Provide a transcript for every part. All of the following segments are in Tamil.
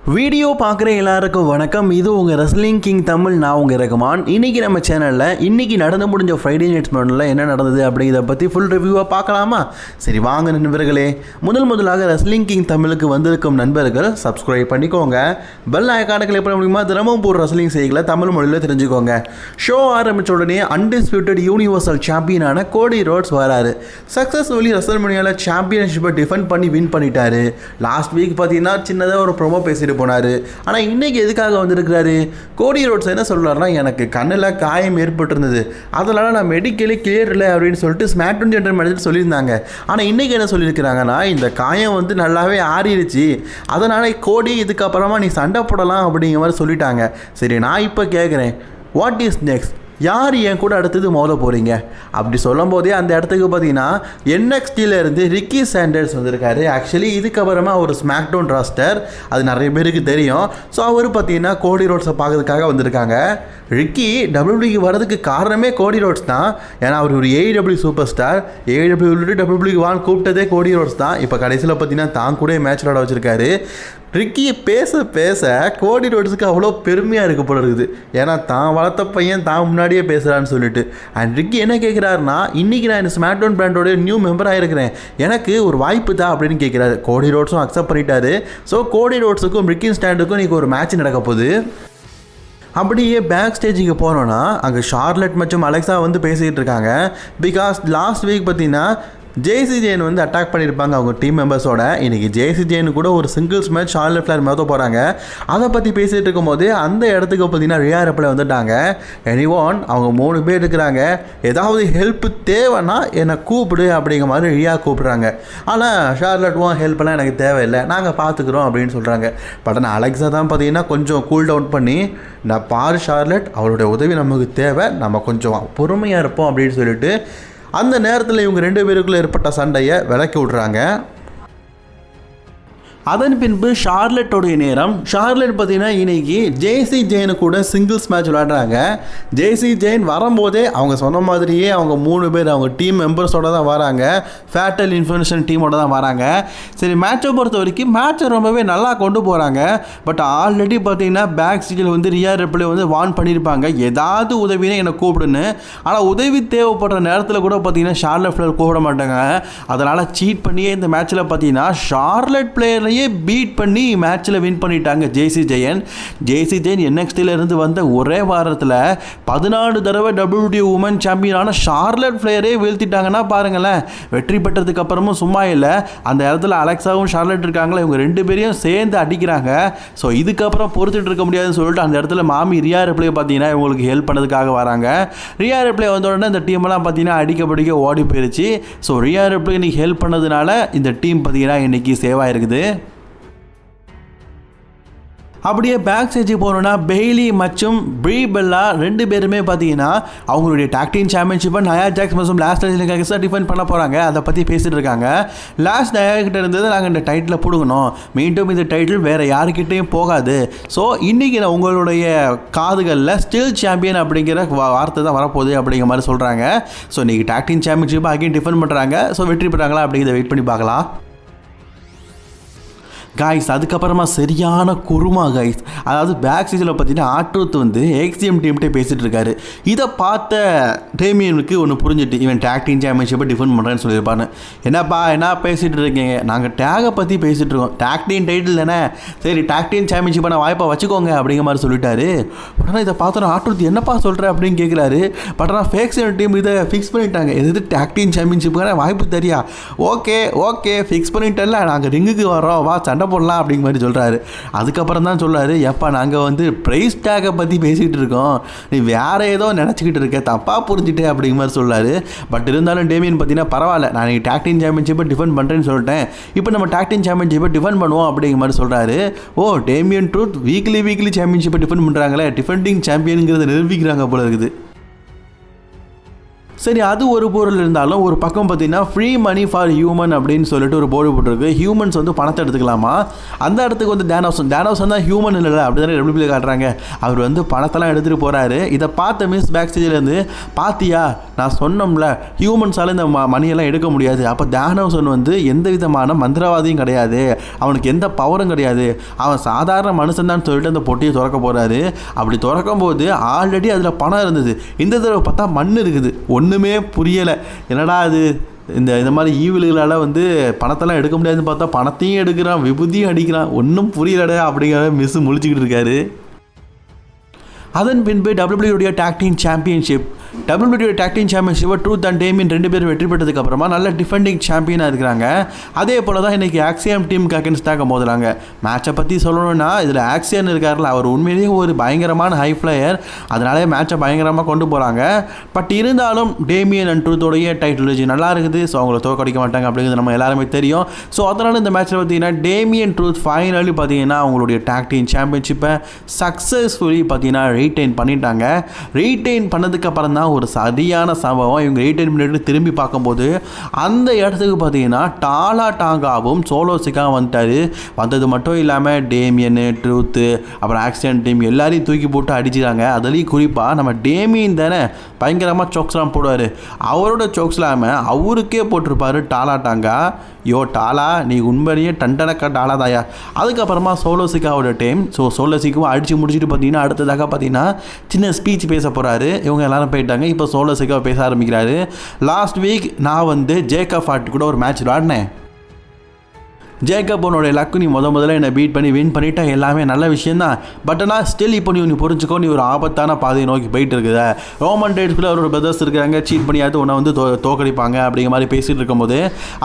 வீடியோ பார்க்குற எல்லாருக்கும் வணக்கம். இது உங்கள் ரெஸ்லிங் கிங் தமிழ். நான் உங்கள் ரகுமான். இன்றைக்கி நம்ம சேனலில் இன்றைக்கி நடந்து முடிஞ்ச ஃப்ரைடே நைட் ஸ்மார்ட்டில் என்ன நடந்தது அப்படிங்கிறத பற்றி ஃபுல் ரிவ்யூவாக பார்க்கலாமா? சரி வாங்க நண்பர்களே. முதலாக ரெஸ்லிங் கிங் தமிழுக்கு வந்திருக்கும் நண்பர்கள் சப்ஸ்கிரைப் பண்ணிக்கோங்க. பெல் ஐக்கானை கிளிக் பண்ண முடியுமா? தினமும் போகிற ரெஸ்லிங் செய்திகளை தமிழ் மொழியில் தெரிஞ்சுக்கோங்க. ஷோ ஆரம்பித்த உடனே அன்டிஸ்பியூட்டட் யூனிவர்சல் சாம்பியனான கோடி ரோட்ஸ் வராரு. சக்ஸஸ்ஃபுல்லி ரெஸ்ல்மேனியாவில் சாம்பியன்ஷிப்பை டிஃபெண்ட் பண்ணி வின் பண்ணிட்டாரு. லாஸ்ட் வீக் பார்த்தீங்கன்னா சின்னதாக ஒரு ப்ரோமோ பேசிட்டு போனார். ஆனால் இன்றைக்கி எதுக்காக வந்திருக்கிறாரு? கோடி ரோட்ஸ் என்ன சொல்கிறாருன்னா, எனக்கு கண்ணில் காயம் ஏற்பட்டிருந்தது, அதனால் நான் மெடிக்கலி கிளியர் இல்லை அப்படின்னு சொல்லிட்டு ஸ்மாக்டவுன் ஜெனரல் மேனேஜர் சொல்லியிருந்தாங்க. ஆனால் இன்றைக்கி என்ன சொல்லியிருக்கிறாங்கன்னா, இந்த காயம் வந்து நல்லாவே ஆறிடுச்சு, அதனால் கோடி இதுக்கப்புறமா நீ சண்டை போடலாம் அப்படிங்கிற மாதிரி சொல்லிட்டாங்க. சரி, நான் இப்போ கேட்குறேன், வாட் இஸ் நெக்ஸ்ட்? யார் என் கூட அடுத்தது மோத போகிறீங்க அப்படி சொல்லும் போதே அந்த இடத்துக்கு பார்த்தீங்கன்னா NXT-லேருந்து ரிக்கி சாண்டர்ஸ் வந்திருக்காரு. ஆக்சுவலி இதுக்கப்புறமா ஒரு ஸ்மாக்டவுன் ராஸ்டர், அது நிறைய பேருக்கு தெரியும். ஸோ அவர் பார்த்தீங்கன்னா கோடி ரோட்ஸை பார்க்கறதுக்காக வந்திருக்காங்க. ரிக்கி WWE வரதுக்கு காரணமே கோடி ரோட்ஸ் தான். ஏன்னா அவர் ஒரு AEW சூப்பர் ஸ்டார். WWE கூப்பிட்டதே கோடி ரோட்ஸ் தான். இப்போ கடைசியில் பார்த்தீங்கன்னா தான் கூட மேட்ச் விளாட வச்சுருக்காரு. ரிக்கி பேச பேச கோடி ரோட்ஸுக்கு அவ்வளோ பெருமையாக இருக்க போல இருக்குது. ஏன்னா தான் வளர்த்த பையன் தான் முன்னாடியே பேசுகிறான்னு சொல்லிட்டு. அண்ட் ரிக்கி என்ன கேட்குறாருன்னா, இன்றைக்கி நான் இந்த ஸ்மாக்டவுன் பிராண்டோட நியூ மெம்பராக இருக்கிறேன், எனக்கு ஒரு வாய்ப்பு தான் அப்படின்னு கேட்குறாரு. கோடி ரோட்ஸும் அக்செப்ட் பண்ணிட்டாரு. ஸோ கோடி ரோட்ஸுக்கும் ரிக்கி ஸ்டாண்டுக்கும் இன்றைக்கி ஒரு மேட்ச் நடக்க போகுது. அப்படியே பேக் ஸ்டேஜுக்கு போனோன்னா அங்கே ஷார்லட் மற்றும் அலெக்ஸா வந்து பேசிக்கிட்டு இருக்காங்க. பிகாஸ் லாஸ்ட் வீக் பார்த்தீங்கன்னா ஜேசி ஜெயின் வந்து அட்டாக் பண்ணியிருப்பாங்க அவங்க டீம் மெம்பர்ஸோட. இன்றைக்கி ஜேசி ஜெயின் கூட ஒரு சிங்கிள்ஸ் மேட்ச் ஷார்லட் ஃப்ளேர் மோத போகிறாங்க. அதை பற்றி பேசிகிட்டு இருக்கும்போது அந்த இடத்துக்கு பார்த்தீங்கன்னா ரியா ரிப்ளை வந்துட்டாங்க. எனிவான் அவங்க 3 பேர் இருக்கிறாங்க, ஏதாவது ஹெல்ப் தேவைன்னா என்னை கூப்பிடு அப்படிங்கிற மாதிரி ரியா கூப்பிட்றாங்க. ஆனால் ஷார்லட்டும் ஹெல்ப்லாம் எனக்கு தேவையில்லை, நாங்கள் பார்த்துக்குறோம் அப்படின்னு சொல்கிறாங்க. பட் ஆனால் அலெக்ஸா தான் பார்த்தீங்கன்னா கொஞ்சம் கூல் டவுன் பண்ணி, நான் பாரு ஷார்லட், அவருடைய உதவி நமக்கு தேவை, நம்ம கொஞ்சம் பொறுமையாக இருப்போம் அப்படின்னு சொல்லிட்டு அந்த நேரத்தில் இவங்க 2 பேருக்குள்ளே ஏற்பட்ட சண்டையை விலக்கி விட்றாங்க. அதன் பின்பு ஷார்லட்டோடைய நேரம். ஷார்லட் பார்த்தீங்கன்னா இன்றைக்கி ஜேசி ஜெயினு கூட சிங்கிள்ஸ் மேட்ச் விளையாடுறாங்க. ஜேசி ஜெயின் வரும்போதே அவங்க சொன்ன மாதிரியே அவங்க 3 பேர் அவங்க டீம் மெம்பர்ஸோடு தான் வராங்க. ஃபேட்டல் இன்ஃபர்மேஷன் டீமோட தான் வராங்க. சரி, மேட்சை பொறுத்த வரைக்கும் மேட்சை ரொம்பவே நல்லா கொண்டு போகிறாங்க. பட் ஆல்ரெடி பார்த்தீங்கன்னா பேக் ஸ்டேஜில் வந்து ரியா ரிப்ளை வந்து வார்ன் பண்ணியிருப்பாங்க, ஏதாவது உதவினே என்னை கூப்பிடுன்னு. ஆனால் உதவி தேவைப்படுற நேரத்தில் கூட பார்த்தீங்கன்னா ஷார்லட் பிளேயர் கூப்பிட மாட்டாங்க. அதனால் சீட் பண்ணியே இந்த மேட்ச்சில் பார்த்தீங்கன்னா ஷார்லட் பிளேயரையே பீட் பண்ணி மேட்ச்சில் வின் பண்ணிட்டாங்க ஜேசி ஜெயின். NXT-லேருந்து வந்த ஒரே வாரத்தில் 14 தடவை WWE உமன் சாம்பியனான ஷார்லட் ஃப்ளேயரே வீழ்த்திட்டாங்கன்னா பாருங்களேன். வெற்றி பெற்றதுக்கு அப்புறமும் சும்மா இல்லை, அந்த இடத்துல அலெக்ஸாவும் ஷார்லட் இருக்காங்களா, இவங்க 2 பேரையும் சேர்ந்து அடிக்கிறாங்க. ஸோ இதுக்கப்புறம் பொறுத்துட்டு இருக்க முடியாதுன்னு சொல்லிட்டு அந்த இடத்துல மாமி ரியா ரிப்ளை பார்த்தீங்கன்னா இவங்களுக்கு ஹெல்ப் பண்ணதுக்காக வராங்க. ரியா ரிப்ளை வந்த உடனே இந்த டீமெல்லாம் பார்த்தீங்கன்னா அடிக்க ஓடி போயிடுச்சு. ஸோ ரியா ரிப்ளை இன்னைக்கு ஹெல்ப் பண்ணதுனால இந்த டீம் பார்த்தீங்கன்னா இன்னைக்கு சேவ் ஆயிருக்குது. அப்படியே பேக் ஸ்டேஜ் போனோன்னா பெய்லி மற்றும் ப்ரீ பெல்லா 2 பேருமே பார்த்தீங்கன்னா அவங்களுடைய டாக் டீம் சாம்பியன்ஷிப்பை நயா ஜாக்ஸ் மற்றும் லாஸ்ட் டைட்டில் டிஃபெண்ட் பண்ண போகிறாங்க. அதை பற்றி பேசிகிட்டு இருக்காங்க. லாஸ்ட் நயாக்கிட்ட இருந்தது நாங்கள் இந்த டைட்டில் பிடுங்கணும், மீண்டும் இந்த டைட்டில் வேறு யாருக்கிட்டையும் போகாது. ஸோ இன்றைக்கி நான் உங்களுடைய காதுகளில் ஸ்டில் சாம்பியன் அப்படிங்கிற வார்த்தை தான் வரப்போகுது அப்படிங்கிற மாதிரி சொல்கிறாங்க. ஸோ இன்றைக்கி டாக் டீம் சாம்பியன்ஷிப்பை அகைன் டிஃபெண்ட் பண்ணுறாங்க. ஸோ வெற்றி பெறாங்களா அப்படிங்கிறத வெயிட் பண்ணி பார்க்கலாம். கைஸ், அதுக்கப்புறமா சரியான குருமா கைஸ். அதாவது பேக் ஸ்டேஜில் பார்த்தீங்கன்னா ஆட்ரூத் வந்து XCM டீம்கிட்டே பேசிகிட்டு இருக்காரு. இதை பார்த்த டேமியனுக்கு ஒன்று புரிஞ்சுட்டு, இவன் டேக் டீம் சாம்பியன்ஷிப்பை டிஃபெண்ட் பண்ணுறேன்னு சொல்லியிருப்பான்னு. என்னப்பா என்ன பேசிகிட்டு இருக்கீங்க, நாங்கள் டேகை பற்றி பேசிகிட்டு இருக்கோம், டேக் டீம் டைட்டில் தானே, சரி டேக் டீம் சாம்பியன்ஷிப்பை நான் வாய்ப்பை வச்சுக்கோங்க அப்படிங்கிற மாதிரி சொல்லிட்டாரு. ஆனால் இதை பார்த்தோன்னா ஆட்ரூத் என்னப்பா சொல்கிறேன் அப்படின்னு கேட்குறாரு. பட் ஆனால் ஃபேக்ஸியம் டீம் இதை ஃபிக்ஸ் பண்ணிட்டாங்க, எது டேக் டீம் சாம்பியன்ஷிப்புக்கான வாய்ப்பு தெரியா, ஓகே ஃபிக்ஸ் பண்ணிட்டல, நாங்கள் ரிங்குக்கு வரோம், வா சண்டை போடலாம் அப்படிங்கிற மாதிரி சொல்கிறாரு. அதுக்கப்புறம் தான் சொல்கிறாரு, எப்பா நாங்கள் வந்து ப்ரைஸ் டேக்கை பற்றி பேசிகிட்டு இருக்கோம், நீ வேறு ஏதோ நினச்சிக்கிட்டு இருக்க, தப்பாக புரிஞ்சுட்டே அப்படிங்கிற மாதிரி சொல்கிறாரு. பட் இருந்தாலும் டேமியன் பார்த்தீங்கன்னா பரவாயில்ல, நான் நீ டாக் டீம் சாம்பியன்ஷிப்பை டிஃபெண்ட் பண்ணுறேன்னு சொல்லிட்டேன், இப்போ நம்ம டாக் டீம் சாம்பியன்ஷிப்பை டிஃபெண்ட் பண்ணுவோம் அப்படிங்கிற மாதிரி சொல்கிறாரு. டேமியன் ட்ரூத் வீக்லி சாம்பியன்ஷிப்பை டிஃபெண்ட் பண்ணுறாங்களே, டிஃபெண்டிங் சாம்பியனுங்கிறத நிரூபிக்கிறாங்க போல இருக்குது. சரி, அது ஒரு பொருள் இருந்தாலும் ஒரு பக்கம் பார்த்தீங்கன்னா ஃப்ரீ மணி ஃபார் ஹியூமன் அப்படின்னு சொல்லிட்டு ஒரு போர்டு போட்டிருக்கு. ஹியூமன்ஸ் வந்து பணத்தை எடுத்துக்கலாமா. அந்த இடத்துக்கு வந்து டேனோசன் தான் ஹியூமன் இல்லை அப்படி தானே டபிள்யூபிள்யூ காட்டுறாங்க. அவர் வந்து பணத்தெல்லாம் எடுத்துகிட்டு போகிறாரு. இதை பார்த்த மிஸ் பேக் ஸ்டேஜ்லேருந்து பார்த்தியா நான் சொன்னோம்ல ஹியூமன்ஸால் இந்த மணியெல்லாம் எடுக்க முடியாது. அப்போ டேனோசன் வந்து எந்த விதமான மந்திரவாதியும் கிடையாது, அவனுக்கு எந்த பவரும் கிடையாது, அவன் சாதாரண மனுஷன் தான் சொல்லிட்டு அந்த பொட்டியை திறக்க போகிறாரு. அப்படி திறக்கும் போது ஆல்ரெடி அதில் பணம் இருந்தது. இந்த தடவை பார்த்தா மண் இருக்குது. ஒன்றுமே புரியலை. என்னடா அது இந்த மாதிரி ஈவில்களால் வந்து பணத்தெல்லாம் எடுக்க முடியாதுன்னு பார்த்தா பணத்தையும் எடுக்கிறான், விபூதியும் அடிக்கிறான். ஒன்றும் புரியலடா அப்படிங்கிற மிஸ் முழிச்சிக்கிட்டு இருக்காரு. அதன் பின்பு டபிள்யூபிள்யூடைய tag team championship Truth and Damian 2 பேரும் வெற்றி பெற்றதுக்கு அப்புறமா நல்ல டிஃபெண்டிங் சாம்பியனாக இருக்கிறாங்க. அதே போல் தான் இன்றைக்கி ஆக்சியம் டீமுக்கு அகேன்ஸ்டாக மோதுறாங்க. மேட்சை பற்றி சொல்லணும்னா இதில் ஆக்சியன் இருக்கார்ல, அவர் உண்மையிலேயே ஒரு பயங்கரமான ஹை ஃப்ளையர். அதனாலே மேட்சை பயங்கரமாக கொண்டு போகிறாங்க. பட் இருந்தாலும் டேமியன் அண்ட் ட்ரூத்தோடைய டைட்டில் நல்லா இருக்குது. ஸோ அவங்கள தோற்கடிக்க மாட்டாங்க அப்படிங்கிறது நம்ம எல்லாருமே தெரியும். ஸோ அதனால் இந்த மேட்ச்சில் பார்த்தீங்கன்னா டேமியன் ட்ரூத் ஃபைனலி பார்த்தீங்கன்னா அவங்களுடைய டாக் டீம் சாம்பியன்ஷிப்பை சக்ஸஸ்ஃபுல்லி பார்த்தீங்கன்னா ரீட்டைன் பண்ணிட்டாங்க. ரீட்டைன் பண்ணதுக்கு அப்புறம் தான் ஒரு சரியான சம்பவம். இவங்க 18 மினிட் திரும்பி பார்க்கும்போது அந்த இடத்துக்கு பார்த்தீங்கன்னா டாலா டாங்காவும் சோலோ சிக்காவும் வந்துட்டாரு. வந்தது மட்டும் இல்லாமல் டேமியன், ட்ரூத்து, அப்புறம் ஆக்சிடென்ட் டீம் எல்லாரையும் தூக்கி போட்டு அடிச்சுட்டாங்க. அதுலேயும் குறிப்பாக நம்ம டேமியன் தானே பயங்கரமாக சோக்ஸ்லாம் போடுவார். அவரோட சோக்ஸ் இல்லாமல் அவருக்கே போட்டிருப்பாரு டாலா டாங்கா. யோ டாலா, நீ உண்மையிலேயே டண்டனக்கா டாலா தாயா. அதுக்கப்புறமா சோலோசிக்காவோட டைம். ஸோ சோலோசிக்காவும் அடித்து முடிச்சுட்டு பார்த்தீங்கன்னா அடுத்ததாக பார்த்தீங்கன்னா சின்ன ஸ்பீச் பேச போகிறாரு. இவங்க எல்லாரும் போயிட்டாங்க. இப்போ சோலோசிக்காவை பேச ஆரம்பிக்கிறாரு. லாஸ்ட் வீக் நான் வந்து ஜேக்கப் ஹார்ட் கூட ஒரு மேட்ச் விளாடினேன். ஜேக்கப் உன்னோடைய லக்கு, நீ முதல்ல என்னை பீட் பண்ணி வின் பண்ணிட்டா, எல்லாமே நல்ல விஷயந்தான். பட் ஆனால் ஸ்டில் இப்போ நீ புரிஞ்சுக்கோ, நீ ஒரு ஆபத்தான பாதையை நோக்கி போயிட்டு இருக்குதா. ரோமன் ரெயின்ஸ்குள்ளே அவரோட பிரதர்ஸ் இருக்காங்க, சீட் பண்ணியாவது உன்னை வந்து தோக்கடிப்பாங்க அப்படிங்கிற மாதிரி பேசிகிட்டு இருக்கும்போது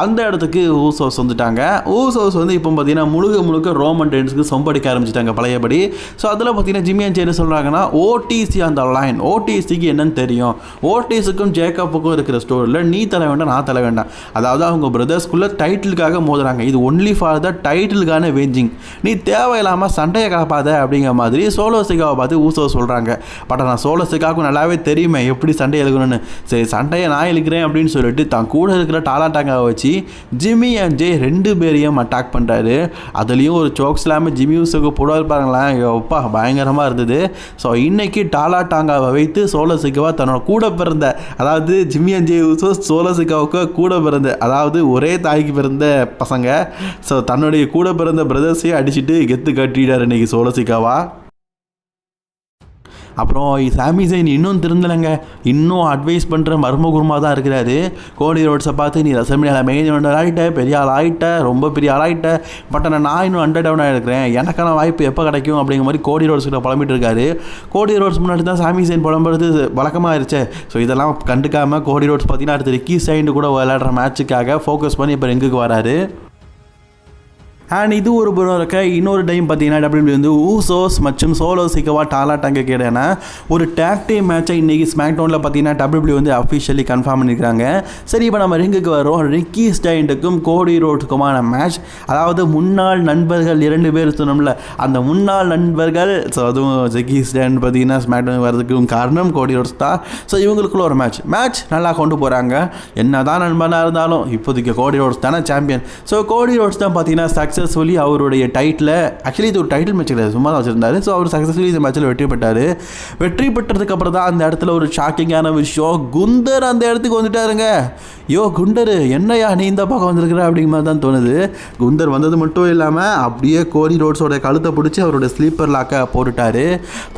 அந்த இடத்துக்கு ஊசோஸ் வந்துட்டாங்க. ஊசோஸ் வந்து இப்போ பார்த்தீங்கன்னா முழுக்க ரோமன் ரெயின்ஸ்க்கு சொம்படிக்க ஆரம்பிச்சிட்டாங்க பழையபடி. ஸோ அதில் பார்த்தீங்கன்னா ஜிம்மி அண்ட் ஜே என்ன சொல்கிறாங்கன்னா ஓடிசி அந்த லைன். ஓடிசிக்கு என்னன்னு தெரியும், ஓடிஸுக்கும் ஜேக்கப்புக்கும் இருக்கிற ஸ்டோரியில் நீ தலை வேண்டாம் நான் தலை வேண்டாம். அதாவது அவங்க பிரதர்ஸ்குள்ளே டைட்டிலுக்காக மோதுறாங்க. இது ஒன்லி ஃபார் த டைட்டிலுக்கான வேஞ்சிங். நீ தேவையில்லாமல் சண்டையை கலப்பாத அப்படிங்கிற மாதிரி சோலோ சிக்காவை பார்த்து ஊசோ சொல்கிறாங்க. பட் நான் சோலோ சிக்காவுக்கு நல்லாவே தெரியுமே எப்படி சண்டை எழுக்கணும்னு. சரி சண்டையை நான் இழுக்கிறேன் அப்படின்னு சொல்லிட்டு தான் கூட இருக்கிற டாலா டாங்காவை வச்சு ஜிம்மி அண்ட் ஜே 2 பேரையும் அட்டாக் பண்ணுறாரு. அதுலேயும் ஒரு சோக்ஸ் இல்லாமல் ஜிம்மி ஊசோக்கு போடுவார் பாருங்களேன், எப்பா பயங்கரமாக இருந்தது. ஸோ இன்னைக்கு டாலா டாங்காவை வைத்து சோலோ சிக்காவா தன்னோட கூட பிறந்த, அதாவது Jimmy and Jey Uso Solo சிக்காவுக்கு கூட பிறந்த, அதாவது ஒரே தாய்க்கு பிறந்த பசங்க. ஸோ தன்னுடைய கூட பிறந்த பிரதர்ஸையே அடிச்சுட்டு கெத்து கட்டிட்டார் இன்றைக்கி சோலோசிக்காவா. அப்புறம் சாமி ஜெயின் இன்னும் திருந்தலைங்க, இன்னும் அட்வைஸ் பண்ணுற மர்மகுருமா தான் இருக்கிறாரு. கோடி ரோட்ஸை பார்த்து நீ ரசமியால் மெயின் ஆகிட்ட, பெரிய ஆள் ஆகிட்ட, ரொம்ப பெரிய ஆள் ஆகிட்ட, பட் நான் இன்னும் அண்டர் டவுனாக இருக்கிறேன், எனக்கான வாய்ப்பு எப்போ கிடைக்கும் அப்படிங்கிற மாதிரி கோடி ரோட்ஸ்கிட்ட புலம்பிட்டு இருக்காரு. கோடி ரோட்ஸ் முன்னாடி தான் சாமி ஜெயின் புலம்புறது வழக்கமாக இருச்சு. ஸோ இதெல்லாம் கண்டுக்காமல் கோடி ரோட்ஸ் பார்த்தீங்கன்னா அடுத்து ரிக்கி சைண்டு கூட விளையாடுற மேட்சுக்காக ஃபோக்கஸ் பண்ணி இப்போ எங்குக்கு வராரு. அண்ட் இது ஒரு புறம் இருக்க இன்னொரு டைம் பார்த்தீங்கன்னா டபிள்யூபிள்யூ வந்து ஊசோஸ் மற்றும் சோலோ சிக்காவா டாலா டாங்க கேட்டேன்னா ஒரு டாக் டீம் மேட்சை இன்றைக்கி ஸ்மாக் டவுனில் பார்த்தீங்கன்னா டபிள்யூபிள்யூ வந்து அஃபிஷியலி கன்ஃபார்ம் பண்ணியிருக்காங்க. சரி, இப்போ நம்ம ரிங்குக்கு வரோம். ரிக்கி ஸ்டைண்டுக்கும் கோடி ரோட்ஸுக்குமான மேட்ச். அதாவது முன்னாள் நண்பர்கள் 2 பேர் சொன்னோம்ல, அந்த முன்னாள் நண்பர்கள். ஸோ அதுவும் ரிக்கி ஸ்டைண்ட் பார்த்தீங்கன்னா ஸ்மாக் டவுன் வரதுக்கும் காரணம் கோடி ரோட்ஸ் தான். ஸோ இவங்களுக்குள்ள ஒரு மேட்ச் நல்லா கொண்டு போகிறாங்க. என்ன தான் நண்பனாக இருந்தாலும் இப்போதைக்கு கோடி ரோட்ஸ் தானே சாம்பியன். ஸோ கோடி ரோட்ஸ் தான் பார்த்தீங்கன்னா சக்ஸஸ்ஃபுல்லி அவருடைய டைட்டில், ஆக்சுவலி இது ஒரு டைட்டில் மேட்ச் கிடையாது, சும்மா தான் வச்சுருந்தாரு. ஸோ அவர் சக்ஸஸ்ஃபுல்லி இந்த மேட்ச்சில் வெற்றி பெற்றார். வெற்றி பெற்றதுக்கு அப்புறம் தான் அந்த இடத்துல ஒரு ஷாக்கிங்கான விஷயம், குந்தர் அந்த இடத்துக்கு வந்துட்டாருங்க. யோ குண்டர், என்னையா நீ இந்த பக்கம் வந்திருக்கிற அப்படிங்கிற மாதிரி தான் தோணுது. குந்தர் வந்தது மட்டும் இல்லாமல் அப்படியே கோடி ரோட்ஸோட கழுத்தை பிடிச்சி அவரோட ஸ்லீப்பர் லாக்கை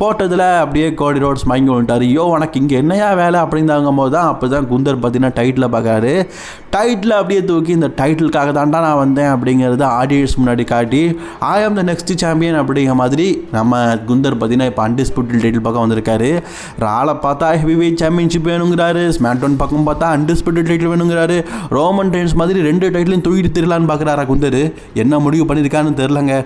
போட்டதில் அப்படியே கோடி ரோட்ஸ் மயங்கி வந்துட்டார். யோ உனக்கு இங்கே என்னையா வேலை அப்படிங்கும் போது தான் அப்போ தான் குந்தர் பார்த்தீங்கன்னா டைட்டில் பார்க்காரு. டைட்டில் அப்படியே தூக்கி இந்த டைட்டிலுக்காக தாண்டா நான் வந்தேன் அப்படிங்கிறது ஆடியன்ஸ் முன்னாடி காட்டி ஐ ஆம் த நெக்ஸ்ட் சாம்பியன் அப்படிங்கிற மாதிரி நம்ம குந்தர் பார்த்தீங்கன்னா இப்போ அன்டிஸ்பியூட்டட் டைட்டில் பக்கம் வந்திருக்காரு. ராலை பார்த்தா ஹெவி வெயிட் சாம்பியன்ஷிப் வேணுங்கிறாரு, ஸ்மாக்டவுன் பக்கம் பார்த்தா அன்டிஸ்பியூட்டட் டைட்டில் வேணுங்கிறாரு, ரோமன் ரெயின்ஸ் மாதிரி 2 டைட்டிலையும் தூக்கிட்டு திரலான்னு பார்க்குறாரா குந்தர். என்ன முடிவு பண்ணியிருக்கான்னு தெரிலங்க.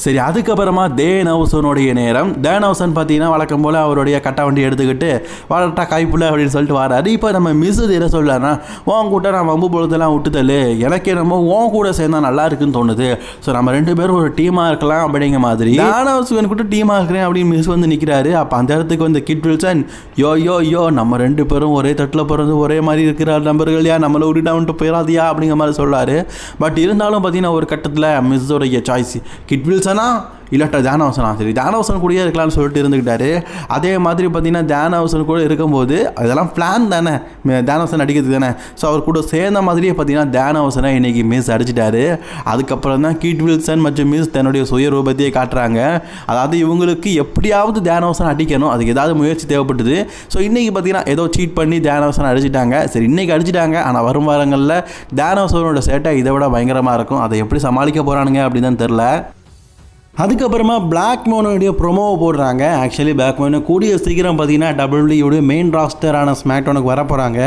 சரி, அதுக்கப்புறமா தேனவுசனுடைய நேரம். தேனவுசன் பார்த்தீங்கன்னா வழக்கம் போல் அவருடைய கட்டை வண்டி எடுத்துக்கிட்டு வளர்ட்டா காய்ப்புல அப்படின்னு சொல்லிட்டு வராரு. இப்போ நம்ம மிஸ்ஸு என்ன சொல்லலாம்னா, உன் கூட நான் வம்பு பொழுதெல்லாம் விட்டுதல்லு, எனக்கே நம்ம உன் கூட சேர்ந்தா நல்லா இருக்குன்னு தோணுது. ஸோ நம்ம 2 பேரும் ஒரு டீமாக இருக்கலாம் அப்படிங்கிற மாதிரி தேனவுசன் கூட டீமாக இருக்கிறேன் அப்படின்னு மிஸ் வந்து நிற்கிறாரு. அப்போ அந்த இடத்துக்கு வந்து கிட் வில்சன், யோ நம்ம 2 பேரும் ஒரே தட்டில் பிறந்து ஒரே மாதிரி இருக்கிற நம்பர்கள்யா, நம்மளை விட்டுட்டு போயிடாதியா அப்படிங்கிற மாதிரி சொல்கிறாரு. பட் இருந்தாலும் பார்த்தீங்கன்னா ஒரு கட்டத்தில் மிஸ்ஸோடைய சாய்ஸ் கிட் வில்சனா இல்லாட்டா தேனவுசனா, சரி தேனவுசன் கூடயே இருக்கலாம்னு சொல்லிட்டு இருந்துக்கிட்டாரு. அதே மாதிரி பார்த்தீங்கன்னா தேனவுசன் கூட இருக்கும்போது அதெல்லாம் பிளான் தானே, தேனவுசன் அடிக்கிறதுக்கு தானே. ஸோ அவர் கூட சேர்ந்த மாதிரியே பார்த்தீங்கன்னா தேனவுசனை இன்றைக்கி மிஸ் அடிச்சிட்டாரு. அதுக்கப்புறம் தான் கிட் வில்சன் மற்றும் மிஸ் தன்னுடைய சுயரூபத்தையே காட்டுறாங்க. அதாவது இவங்களுக்கு எப்படியாவது தேனவுசன் அடிக்கணும், அதுக்கு ஏதாவது முயற்சி தேவைப்பட்டது. ஸோ இன்றைக்கி பார்த்தீங்கன்னா ஏதோ சீட் பண்ணி தேனவுசன் அடிச்சிட்டாங்க. சரி, இன்றைக்கி அடிச்சிட்டாங்க. ஆனால் வரும் வாரங்களில் தேனவுசனோட சேட்டை இதை விட பயங்கரமாக இருக்கும். அதை எப்படி சமாளிக்க போகிறானுங்க அப்படின்னு தான் தெரில. அதுக்கப்புறமா பிளாக் மோனுடைய ப்ரொமோவை போடுறாங்க. ஆக்சுவலி பிளாக் மோனு கூடிய சீக்கிரம் பார்த்தீங்கன்னா டபிள்யூடைய மெயின் ராஸ்டரான ஸ்மாக்டவுனுக்கு வர போகிறாங்க.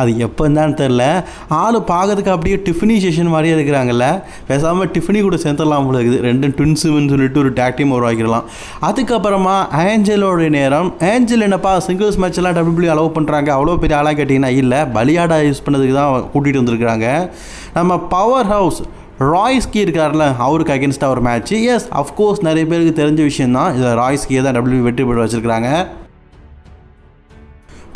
அது எப்போன்னு தெரில. ஆள் பார்க்கறதுக்கு அப்படியே டிஃபினி செஷன் மாதிரியே இருக்கிறாங்கல்ல, பேசாமல் டிஃபினி கூட சேர்த்துடலாம் போல இருக்குது. 2 ட்வின்ஸுன்னு சொல்லிட்டு ஒரு டேக் டீம் உருவாக்கிடலாம். அதுக்கப்புறமா ஏஞ்சலோடைய நேரம். ஏஞ்சல் என்னப்பா சிங்கிள்ஸ் மேட்செல்லாம் டபிள்யூ அலோவ் பண்ணுறாங்க, அவ்வளோ பெரிய ஆளாக கேட்டிங்கன்னா இல்லை, பலியாடா யூஸ் பண்ணதுக்கு தான் கூட்டிகிட்டு வந்திருக்கிறாங்க. நம்ம பவர் ஹவுஸ் ராய்ஸ்கி இருக்கார்ல, அவருக்கு அகேன்ஸ்டாக ஒரு மேட்ச்சு. எஸ், அஃப்கோர்ஸ் நிறைய பேருக்கு தெரிஞ்ச விஷயந்தான். இதில் ராய்ஸ்கியை தான் டபிள்யூ வெற்றி பெற்று வச்சுருக்காங்க.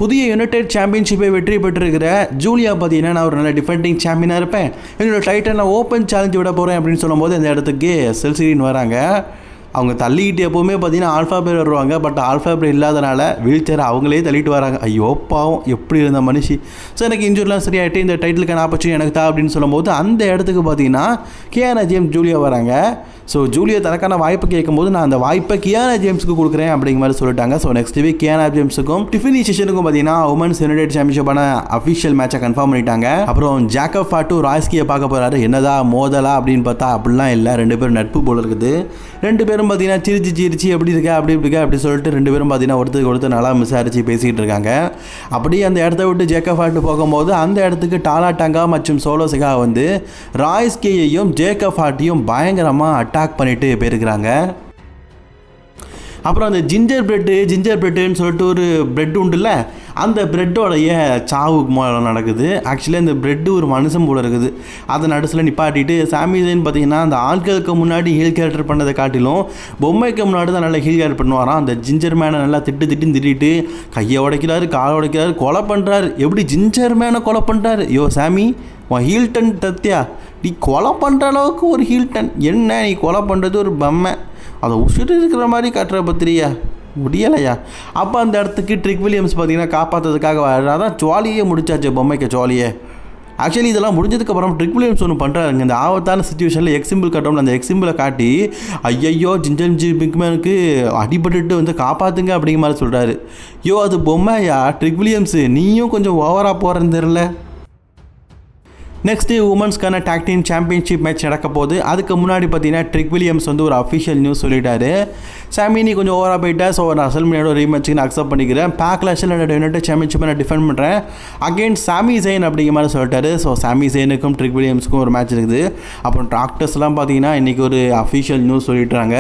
புதிய யுனைடெட் சாம்பியன்ஷிப்பை வெற்றி பெற்றிருக்கிற ஜூலியா பார்த்தீங்கன்னா, நான் ஒரு நல்ல டிஃபெண்டிங் சாம்பியனாக இருப்பேன், என்னோட டைட்டில் ஓப்பன் சேலஞ்சு விட போகிறேன் அப்படின்னு சொல்லும்போது இந்த இடத்துக்கு செல்சிரின்னு வராங்க. அவங்க தள்ளிக்கிட்டு எப்போவுமே பார்த்தீங்கன்னா ஆல்ஃபா பேர் வருவாங்க. பட் ஆல்ஃபா பேர் இல்லாதனால வீல் சேர் அவங்களே தள்ளிட்டு வராங்க. ஐயோ பாவம், எப்படி இருந்த மனுஷி. ஸோ எனக்கு இன்ஜூரிலாம் சரியாயிட்டு இந்த டைட்டிலுக்கான ஆப்பர்ச்சுனிட்டி எனக்கு தான் அப்படின்னு சொல்லும்போது அந்த இடத்துக்கு பார்த்தீங்கன்னா கியானா ஜேம்ஸ் ஜூலியா வராங்க. ஸோ ஜூலியா தனக்கான வாய்ப்பு கேட்கும்போது நான் அந்த வாய்ப்பை கியானா ஜேம்ஸுக்கு கொடுக்குறேன் அப்படிங்கிற மாதிரி சொல்லிட்டாங்க. ஸோ நெக்ஸ்ட் வீக் கியானா ஜேம்ஸுக்கும் டிஃபினி செஷனுக்கும் பார்த்தீங்கன்னா உமன்ஸ் யுனைடெட் சாம்பியன்ஷிப்பான அஃபிஷியல் மேட்சை கன்ஃபார்ம் பண்ணிட்டாங்க. அப்புறம் ஜேக்கப் ஃபாட்டு ராய்ஸ்கியை பார்க்க போகிறாரு. என்னதா மோதலா அப்படின்னு பார்த்தா அப்படிலாம் இல்லை, 2 பேரும் நட்பு போல இருக்குது. 2 பேரும் பார்த்தீங்கன்னா சிரிச்சு எப்படி இருக்கா அப்படி சொல்லிட்டு 2 பேரும் பார்த்தீங்கன்னா ஒருத்தர் நல்லா விசாரிச்சு பேசிக்கிட்டு இருக்காங்க. அப்படியே அந்த இடத்த விட்டு ஜேக்கப் ஃபாட்டு போகும்போது அந்த இடத்துக்கு டாலா டங்கா மற்றும் சோலோ சிகா வந்து ராய்ஸ்கியையும் ஜேக்கப் ஃபாட்டையும் பயங்கரமாக அட்டாக் பண்ணிட்டு போயிருக்கிறாங்க. அப்புறம் அந்த ஜிஞ்சர் பிரெட்டுன்னு சொல்லிட்டு ஒரு பிரெட் உண்டுல்ல, அந்த பிரெட்டோடைய சாவு நடக்குது. ஆக்சுவலி அந்த பிரெட்டு ஒரு மனுஷன் போல இருக்குது. அதை நடுசில் நிப்பாட்டிட்டு சாமி ஜெயின் பார்த்தீங்கன்னா அந்த ஆட்களுக்கு முன்னாடி ஹீல் கேரக்டர் பண்ணதை காட்டிலும் பொம்மைக்கு முன்னாடி தான் நல்லா ஹீல் கேரக்டர் பண்ணுவாராம். அந்த ஜிஞ்சர் மேனை நல்லா திட்டிட்டு கையை உடைக்கிறாரு, காலை உடைக்கிறாரு, கொலை பண்ணுறாரு. எப்படி ஜிஞ்சர் மேனை கொலை பண்ணுறாரு? யோ சாமி, உன் ஹீல்டன் தத்தியா, நீ கொலை பண்ணுற அளவுக்கு ஒரு ஹீல்டன் என்ன? நீ கொலை பண்ணுறது ஒரு பொம்மை, அதை உசுட்டு இருக்கிற மாதிரி காட்டுற பத்திரியா, முடியலையா? அப்போ அந்த இடத்துக்கு ட்ரிக் வில்லியம்ஸ் பார்த்தீங்கன்னா காப்பாற்றுறதுக்காக அதான் ஜுவாலியே முடிச்சாச்சு பொம்மைக்கு ஜுவாலியே. ஆக்சுவலி இதெல்லாம் முடிஞ்சதுக்கப்புறம் ட்ரிக் வில்லியம்ஸ் ஒன்று பண்ணுறாருங்க. இந்த ஆபத்தான சுச்சுவேஷனில் எக்ஸிம்பிள் கட்டோம்ல, அந்த எக்ஸிம்பிளை காட்டி ஐயையோ ஜிஞ்சர் பிங்க்மேனுக்கு அடிபட்டுட்டு வந்து காப்பாற்றுங்க அப்படிங்கிற மாதிரி சொல்கிறாரு. யோ அது பொம்மையா ட்ரிக் வில்லியம்ஸு, நீயும் கொஞ்சம் ஓவராக போகிறேன்னு தெரில. நெக்ஸ்ட்டு உமன்ஸ்க்கான டாக் டீம் சாம்பியன்ஷிப் மேட்ச் நடக்க போகுது. அதுக்கு முன்னாடி பார்த்தீங்கன்னா ட்ரிக் வில்லியம்ஸ் வந்து ஒரு அஃபிஷியல் நியூஸ் சொல்லிட்டாரு. சாமி நீ கொஞ்சம் ஓவராக போயிட்டா, ஸோ நான் அசல்மினோட ரீமேட்ச்சுக்கு நான் அக்செப்ட் பண்ணிக்கிறேன், பேக்லாஷில் என்னோட யுனைடெட் சாம்பியன்ஷிப்பை நான் டிஃபெண்ட் பண்ணுறேன் அகெயின்ஸ்ட் சாமி ஜெயின் அப்படிங்கிற மாதிரி சொல்லிட்டாரு. ஸோ சாமி ஜெயினுக்கும் ட்ரிக் வில்லியம்ஸுக்கும் ஒரு மேட்ச் இருக்குது. அப்புறம் டாக்டர்ஸ்லாம் பார்த்தீங்கன்னா இன்றைக்கி ஒரு அஃபிஷியல் நியூஸ் சொல்லிட்டுறாங்க.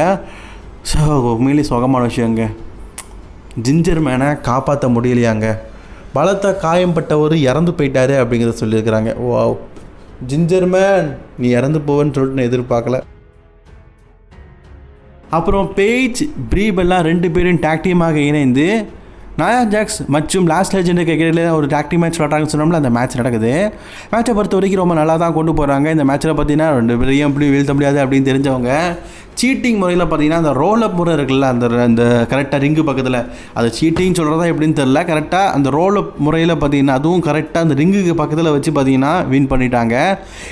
ஸோ உண்மையிலேயே சுகமான விஷயங்க, ஜிஞ்சர் மேனை காப்பாற்ற முடியலையாங்க, பலத்த காயம்பட்டவர் இறந்து போயிட்டாரு அப்படிங்கிறத சொல்லியிருக்கிறாங்க. ஓ ஜிஞ்சர் மேன் நீ இறந்து போவேன்னு சொல்லிட்டு நான் எதிர்பார்க்கல. அப்புறம் பேஜ் பிரீபெல்லாம் 2 பேரும் டாக் டீமாக இணைந்து நயா ஜாக்ஸ் மற்றும் லாஸ்ட் லெஜெண்டுக்கு இடையில ஒரு டாக் டீம் மேட்ச் விளாட்றாங்கன்னு சொன்னோம்ல, அந்த மேட்ச் நடக்குது. மேட்சை பொறுத்த வரைக்கும் ரொம்ப நல்லா தான் கொண்டு போகிறாங்க. இந்த மேட்ச்சில் பார்த்தீங்கன்னா 2 பேரையும் எப்படி வீழ்த்த முடியாது அப்படின்னு தெரிஞ்சவங்க சீட்டிங் முறையில் பார்த்தீங்கன்னா அந்த ரோலப் முறை இருக்குல்ல, அந்த கரெக்டாக ரிங்கு பக்கத்தில், அதை சீட்டிங் சொல்கிறதா எப்படின்னு தெரில, கரெக்டாக அந்த ரோலப் முறையில் பார்த்தீங்கன்னா அதுவும் கரெக்டாக அந்த ரிங்குக்கு பக்கத்தில் வச்சு பார்த்தீங்கன்னா வின் பண்ணிட்டாங்க.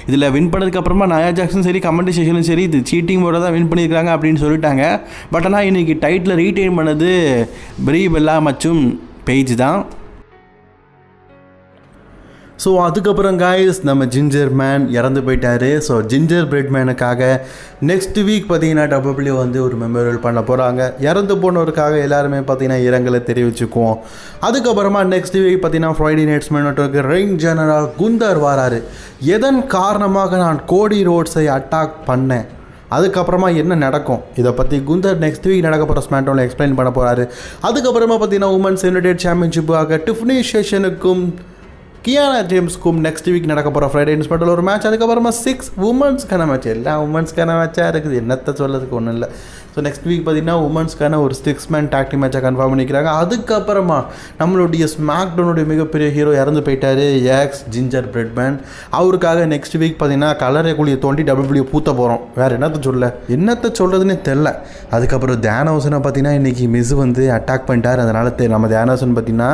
இதில் வின் பண்ணதுக்கப்புறமா நயா ஜாக்ஸும் சரி கமெண்டேஷனும் சரி இது சீட்டிங் முறை தான் வின் பண்ணியிருக்காங்க அப்படின்னு சொல்லிட்டாங்க. பட் ஆனால் இன்றைக்கி டைட்டில் ரீட்டைன் பண்ணது பிரி பெல்லா மற்றும் பேஜ் தான். ஸோ அதுக்கப்புறம் காய்ஸ் நம்ம ஜிஞ்சர் மேன் இறந்து போயிட்டார். ஸோ ஜிஞ்சர் பிரெட் மேனுக்காக நெக்ஸ்ட் வீக் பார்த்தீங்கன்னா டபிள்யூ வந்து ஒரு மெமோரியல் பண்ண போகிறாங்க. இறந்து போனவருக்காக எல்லாருமே பார்த்தீங்கன்னா இரங்கலை தெரிவிச்சுக்குவோம். அதுக்கப்புறமா நெக்ஸ்ட் வீக் பார்த்தீங்கன்னா ஃப்ரைடே நைட் ஸ்மாக்டவுனுக்கு ரிங் ஜெனரல் குந்தர் வராரு. எதன் காரணமாக நான் கோடி ரோட்ஸை அட்டாக் பண்ணேன் அதுக்கப்புறமா என்ன நடக்கும் இதை பற்றி குந்தர் நெக்ஸ்ட் வீக் நடக்க போகிற ஸ்மாக்டவுனில் எக்ஸ்பிளைன் பண்ண போகிறாரு. அதுக்கப்புறமா பார்த்தீங்கன்னா women's United சாம்பியன்ஷிப்பாக Tiffany சேஷனுக்கும் கியானா ஜேம்ஸ்க்கும் next week நடக்க போகிற ஃப்ரைடே ஸ்மாக்டவுனில் ஒரு மேட்ச். அதுக்கப்புறமா 6 உமன்ஸ்க்கான மேட்ச். எல்லாம் உமன்ஸ்க்கான மேட்சாக இருக்குது, என்னத்தை சொல்லதுக்கு ஒன்றும் இல்லை. ஸோ நெக்ஸ்ட் வீக் பார்த்தீங்கன்னா உமன்ஸ்க்கான ஒரு 6 மேன் டாக் டீம் மேட்சாக கன்ஃபார்ம் பண்ணிக்கிறாங்க. அதுக்கப்புறமா நம்மளுடைய ஸ்மாக்டவுனுடைய மிகப்பெரிய ஹீரோ இறந்து போயிட்டார், எக்ஸ் ஜிஞ்சர் பிரெட்மேன். அவருக்காக நெக்ஸ்ட் வீக் பார்த்தீங்கன்னா கலரை குழியை தோண்டி WWE பூத்த போகிறோம். வேறு என்னத்தை சொல்கிறதுனே தெரில. அதுக்கப்புறம் தியானோசனை பார்த்தீங்கன்னா இன்றைக்கி மிஸ் வந்து அட்டாக் பண்ணிட்டார். அதனால் நம்ம தியானோசன் பார்த்தீங்கன்னா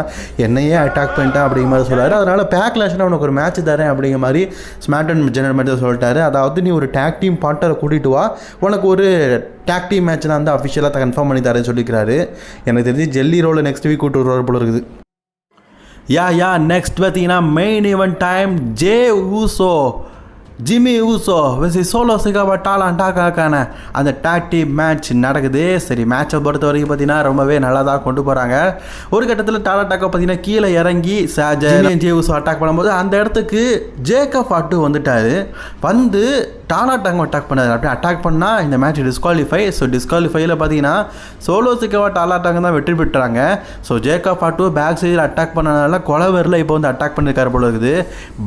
என்னையே அட்டாக் பண்ணிட்டேன் அப்படிங்கிற மாதிரி சொல்கிறார். அதனால் பேக்லாஷில் உனக்கு ஒரு மேட்ச் தரேன் அப்படிங்கிற மாதிரி ஸ்மாக்டவுன் ஜெனரல் மேனேஜர் சொல்லிட்டாரு. அதாவது நீ ஒரு டாக் டீம் பார்ட்னரை கூட்டிகிட்டு வா, உனக்கு ஒரு டாக் டீம் மேட்ச் நான் வந்து அஃபிஷியலாக கன்ஃபார்ம் பண்ணி தரேன்னு சொல்லிக்கிறாரு. எனக்கு தெரிஞ்சு ஜெல்லி ரோலை நெக்ஸ்ட் வீக் கூட்டு வருவார் போல இருக்குது. நெக்ஸ்ட் பார்த்தீங்கன்னா main event time. Jey Uso Jimmy Uso Solo சிகாவா டாக்கான அந்த டாக் டீம் மேட்ச் நடக்குது. சரி, மேட்சை பொறுத்த வரைக்கும் பார்த்தீங்கன்னா ரொம்பவே நல்லா தான் கொண்டு போகிறாங்க. ஒரு கட்டத்தில் டாக்கை பார்த்தீங்கன்னா கீழே இறங்கி ஜே ஊசோ அட்டாக் பண்ணும்போது அந்த இடத்துக்கு ஜேக்கப் ஆட்டு வந்துட்டார். வந்து டாக்காவை அட்டாக் பண்ணார். அப்படி அட்டாக் பண்ணால் இந்த மேட்ச் டிஸ்குவாலிஃபை. ஸோ டிஸ்குவாலிஃபையில் பார்த்தீங்கன்னா சோலோ சிகாவா டாக் தான் வெற்றி பெற்றாங்க. ஸோ ஜேக்கப் ஆட்டு பேக் சைடில் அட்டாக் பண்ணனால கொலவரில் இப்போ வந்து அட்டாக் பண்ணியிருக்காரு போல இருக்குது.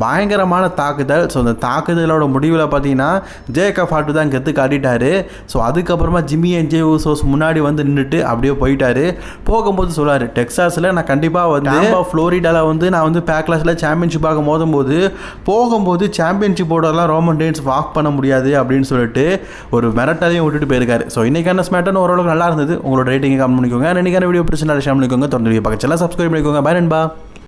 பயங்கரமான தாக்குதல். ஸோ அந்த தாக்குதலோட முடிவில் பார்த்தீங்கன்னா ஜேக்கப் ஆட்டு தான் கெத்து காட்டிட்டாரு. ஸோ அதுக்கப்புறமா ஜிம்மி அண்ட் ஜே ஊசோஸ் முன்னாடி வந்து நின்றுட்டு அப்படியே போயிட்டாரு. போகும்போது சொல்லார், டெக்ஸாஸில் நான் கண்டிப்பாக வந்து ஃப்ளோரிடாவில் வந்து நான் வந்து பேக்லாஸில் சாம்பியன்ஷிப்பாக போகும்போது சாம்பியன்ஷிப்போடலாம் ரோமன் ரெயின்ஸ் வாக் பண்ண முடியாது அப்படின்னு சொல்லிட்டு ஒரு மிரட்டலையும் விட்டுட்டு போயிருக்காரு. ஸோ இன்னைக்கான ஸ்மாக்டவுன் ஓரளவுக்கு நல்லா இருந்தது. உங்களோட ரேட்டிங்கை கமெண்ட் பண்ணிக்கோங்க. இன்னைக்கான வீடியோ பிடிச்சிருந்தா ஷேர் பண்ணிக்கோங்க. தொடர்ந்து வீடியோ பக்கத்தில் சப்ஸ்கிரைப் பண்ணிக்கோங்க. பை நண்பா.